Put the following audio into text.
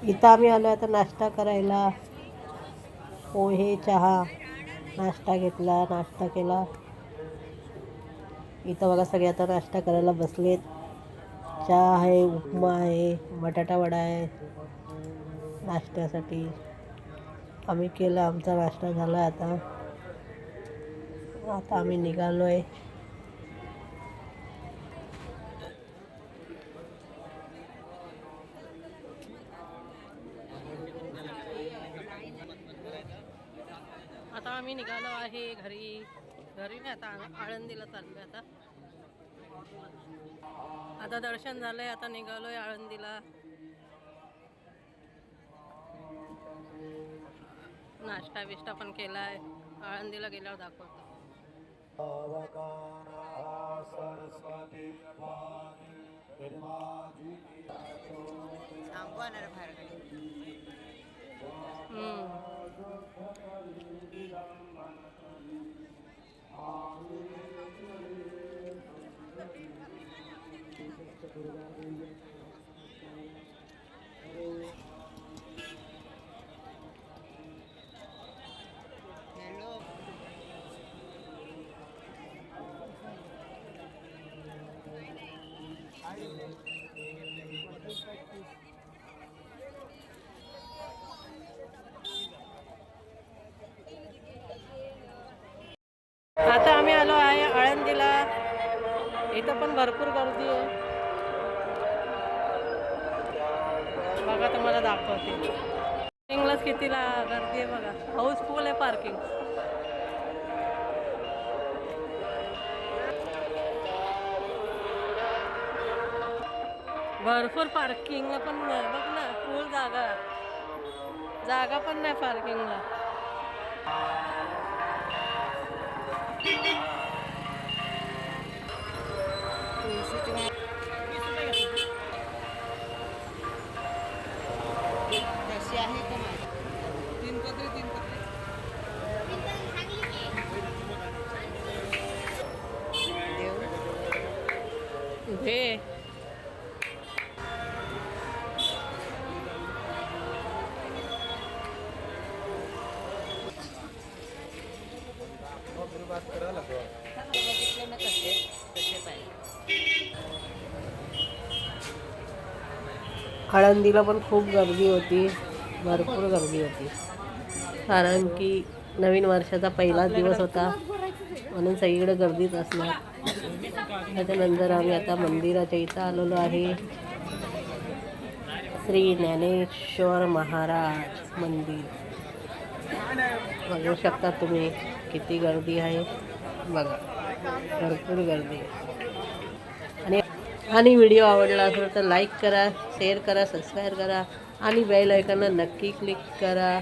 इथं आम्ही आलो आता नाश्ता करायला. पोहे चहा नाश्ता घेतला, नाश्ता केला. इथं बघा सगळे आता नाश्ता करायला बसलेत. चहा आहे, उपमा आहे, बटाटा वडा आहे नाश्त्यासाठी. आम्ही केला, आमचा नाश्ता झाला. आता आता आम्ही निघालो आहे. आता आम्ही निघालो आहे घरी नाही, आता आळंदीला चाललोय. आता दर्शन झालंय, आता निघालोय आळंदीला. नाश्ता बिष्टा पण केलाय. आळंदीला गेल्यावर दाखवतो. आता आम्ही आलो आहे आळंदीला. इथं पण भरपूर गर्दी आहे. बघा तुम्हाला दाखवते. पार्किंगलाच कितीला गर्दी आहे बघा. हाऊसफुल आहे पार्किंग. भरपूर पार्किंगला पण बघ ना, फुल जागा पण नाही पार्किंगला. आळंदीला पण खूप गर्दी होती, भरपूर गर्दी होती. कारण की नवीन वर्षाचा पहिलाच दिवस होता, म्हणून सगळीकडे गर्दीच असणार. त्याच्यानंतर आम्ही आता मंदिराच्या इथं आलेलो आहे. श्री ज्ञानेश्वर महाराज मंदिर बघू शकता तुम्ही, किती गर्दी आहे बघा, भरपूर गर्दी. आणि व्हिडिओ आवडला असेल तर लाईक करा, शेअर करा, सबस्क्राईब करा आणि बेल आयकॉनला नक्की क्लिक करा.